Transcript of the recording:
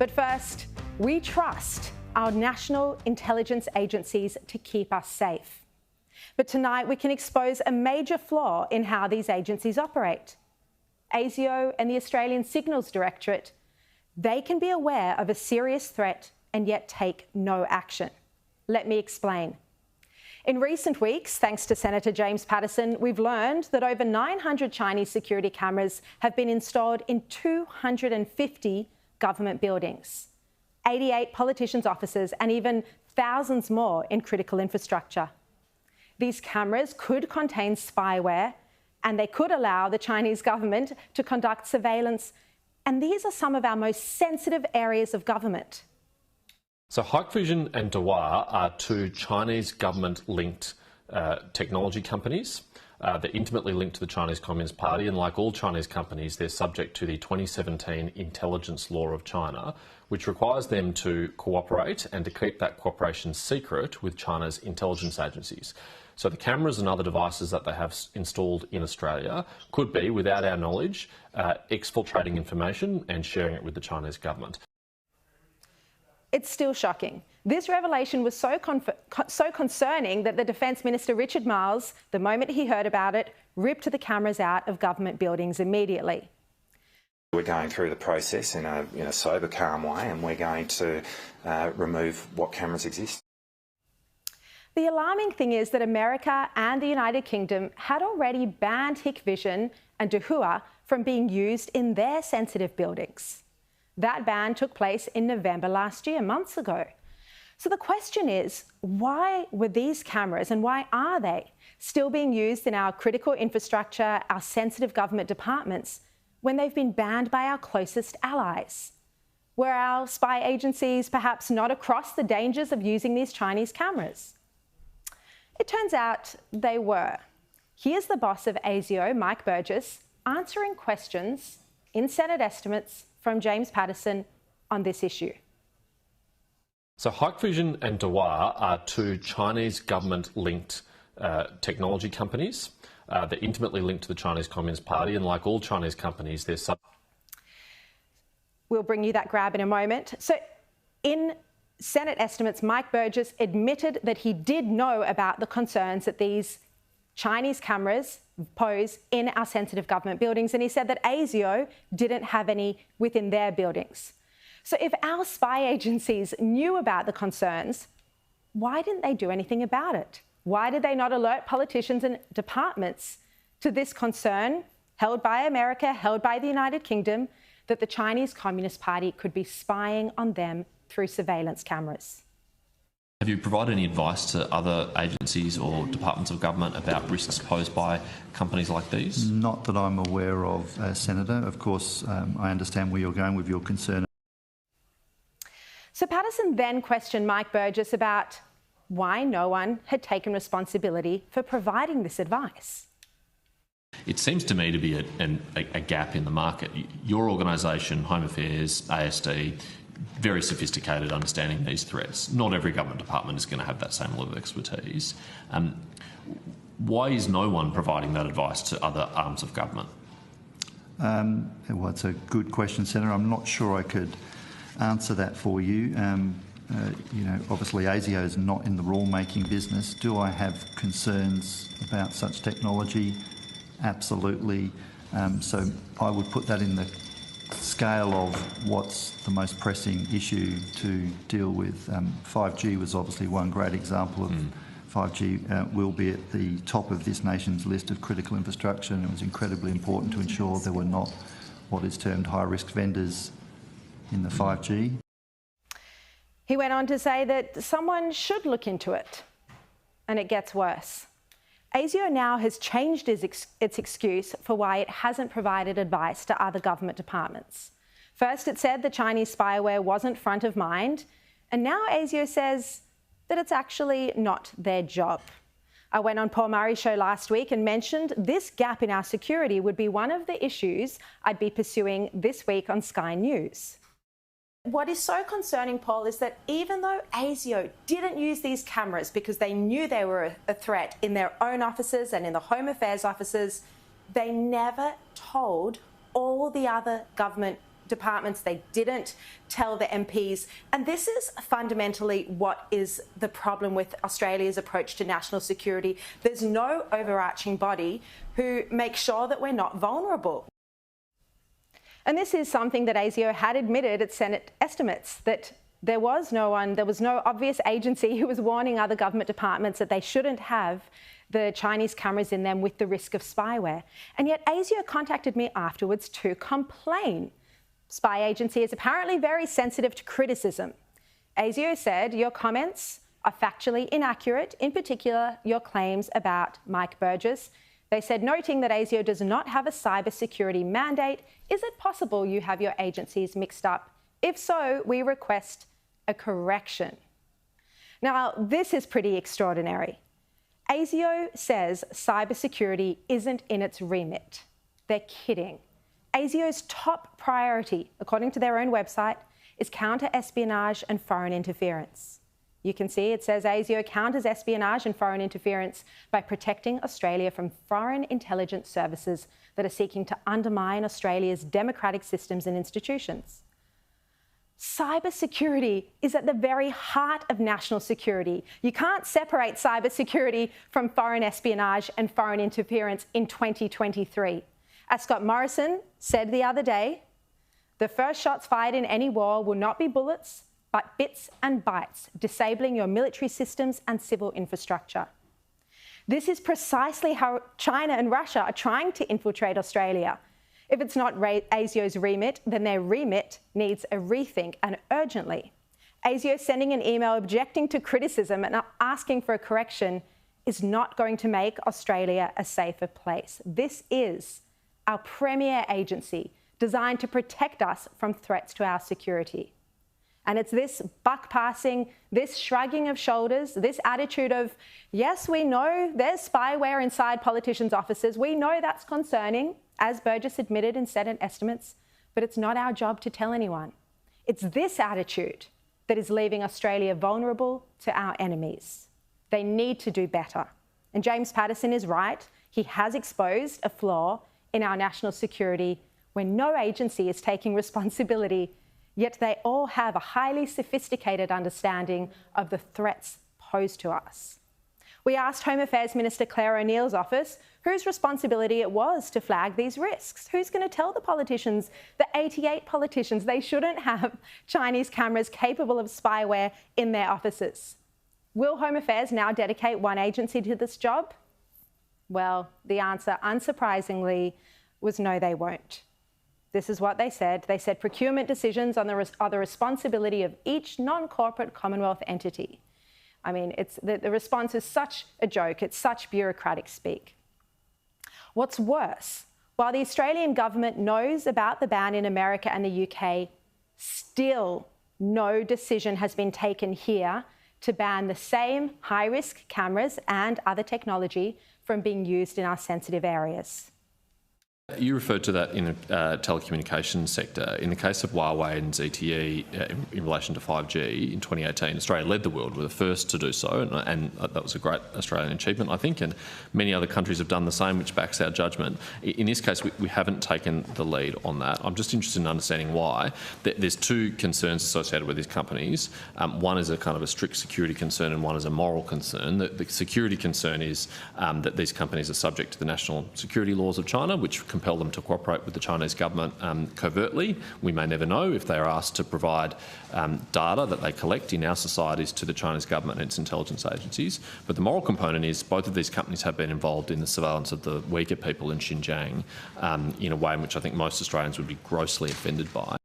But first, we trust our national intelligence agencies to keep us safe. But tonight we can expose a major flaw in how these agencies operate. ASIO and the Australian Signals Directorate, they can be aware of a serious threat and yet take no action. Let me explain. In recent weeks, thanks to Senator James Paterson, we've learned that over 900 Chinese security cameras have been installed in 250 government buildings, 88 politicians' offices, and even thousands more in critical infrastructure. These cameras could contain spyware, and they could allow the Chinese government to conduct surveillance. And these are some of our most sensitive areas of government. So Hikvision and Dahua are two Chinese government-linked technology companies. They're intimately linked to the Chinese Communist Party, and like all Chinese companies, they're subject to the 2017 intelligence law of China, which requires them to cooperate and to keep that cooperation secret with China's intelligence agencies. So the cameras and other devices that they have installed in Australia could be, without our knowledge, exfiltrating information and sharing it with the Chinese government. It's still shocking. This revelation was so concerning that the Defence Minister Richard Marles, the moment he heard about it, ripped the cameras out of government buildings immediately. We're going through the process in a sober, calm way, and we're going to remove what cameras exist. The alarming thing is that America and the United Kingdom had already banned Hikvision and Dahua from being used in their sensitive buildings. That ban took place in November last year, months ago. So the question is, why were these cameras, and why are they, still being used in our critical infrastructure, our sensitive government departments, when they've been banned by our closest allies? Were our spy agencies perhaps not across the dangers of using these Chinese cameras? It turns out they were. Here's the boss of ASIO, Mike Burgess, answering questions in Senate estimates from James Paterson on this issue. So Hikvision and Dahua are two Chinese government-linked technology companies. They're intimately linked to the Chinese Communist Party, and like all Chinese companies, they're We'll bring you that grab in a moment. So in Senate estimates, Mike Burgess admitted that he did know about the concerns that these Chinese cameras pose in our sensitive government buildings, and he said that ASIO didn't have any within their buildings. So if our spy agencies knew about the concerns, why didn't they do anything about it? Why did they not alert politicians and departments to this concern held by America, held by the United Kingdom, that the Chinese Communist Party could be spying on them through surveillance cameras? Have you provided any advice to other agencies or departments of government about risks posed by companies like these? Not that I'm aware of, Senator. Of course, I understand where you're going with your concern. So Paterson then questioned Mike Burgess about why no one had taken responsibility for providing this advice. It seems to me to be a gap in the market. Your organisation, Home Affairs, ASD, very sophisticated understanding these threats. Not every government department is going to have that same level of expertise. Why is no one providing that advice to other arms of government? Well, it's a good question, Senator. I'm not sure I could answer that for you. Obviously ASIO is not in the rule-making business. Do I have concerns about such technology? Absolutely. So I would put that in the scale of what's the most pressing issue to deal with. 5G was obviously one great example of 5G will be at the top of this nation's list of critical infrastructure, and it was incredibly important to ensure there were not what is termed high-risk vendors in the 5G. He went on to say that someone should look into it, and it gets worse. ASIO now has changed its excuse for why it hasn't provided advice to other government departments. First, it said the Chinese spyware wasn't front of mind, and now ASIO says that it's actually not their job. I went on Paul Murray's show last week and mentioned this gap in our security would be one of the issues I'd be pursuing this week on Sky News. What is so concerning, Paul, is that even though ASIO didn't use these cameras because they knew they were a threat in their own offices and in the Home Affairs offices, they never told all the other government departments. They didn't tell the MPs. And this is fundamentally what is the problem with Australia's approach to national security. There's no overarching body who makes sure that we're not vulnerable. And this is something that ASIO had admitted at Senate estimates, that there was no obvious agency who was warning other government departments that they shouldn't have the Chinese cameras in them with the risk of spyware. And yet ASIO contacted me afterwards to complain. Spy agency is apparently very sensitive to criticism. ASIO said your comments are factually inaccurate, in particular your claims about Mike Burgess. They said, noting that ASIO does not have a cybersecurity mandate, is it possible you have your agencies mixed up? If so, we request a correction. Now, this is pretty extraordinary. ASIO says cybersecurity isn't in its remit. They're kidding. ASIO's top priority, according to their own website, is counter-espionage and foreign interference. You can see it says ASIO counters espionage and foreign interference by protecting Australia from foreign intelligence services that are seeking to undermine Australia's democratic systems and institutions. Cybersecurity is at the very heart of national security. You can't separate cybersecurity from foreign espionage and foreign interference in 2023. As Scott Morrison said the other day, the first shots fired in any war will not be bullets, but bits and bytes, disabling your military systems and civil infrastructure. This is precisely how China and Russia are trying to infiltrate Australia. If it's not ASIO's remit, then their remit needs a rethink, and urgently. ASIO sending an email objecting to criticism and asking for a correction is not going to make Australia a safer place. This is our premier agency designed to protect us from threats to our security. And it's this buck passing, this shrugging of shoulders, this attitude of, yes, we know there's spyware inside politicians' offices. We know that's concerning, as Burgess admitted in Senate estimates, but it's not our job to tell anyone. It's this attitude that is leaving Australia vulnerable to our enemies. They need to do better. And James Paterson is right. He has exposed a flaw in our national security when no agency is taking responsibility, yet they all have a highly sophisticated understanding of the threats posed to us. We asked Home Affairs Minister Claire O'Neill's office whose responsibility it was to flag these risks. Who's going to tell the politicians, the 88 politicians, they shouldn't have Chinese cameras capable of spyware in their offices? Will Home Affairs now dedicate one agency to this job? Well, the answer, unsurprisingly, was no, they won't. This is what they said. They said procurement decisions are the responsibility of each non-corporate Commonwealth entity. I mean, the response is such a joke. It's such bureaucratic speak. What's worse, while the Australian government knows about the ban in America and the UK, still no decision has been taken here to ban the same high-risk cameras and other technology from being used in our sensitive areas. You referred to that in the telecommunications sector. In the case of Huawei and ZTE in relation to 5G in 2018, Australia led the world. We're the first to do so, and that was a great Australian achievement, I think, and many other countries have done the same, which backs our judgment. In this case, we haven't taken the lead on that. I'm just interested in understanding why. There's two concerns associated with these companies. One is a kind of a strict security concern and one is a moral concern. The security concern is that these companies are subject to the national security laws of China, which compel them to cooperate with the Chinese government covertly. We may never know if they are asked to provide data that they collect in our societies to the Chinese government and its intelligence agencies. But the moral component is both of these companies have been involved in the surveillance of the Uyghur people in Xinjiang in a way in which I think most Australians would be grossly offended by.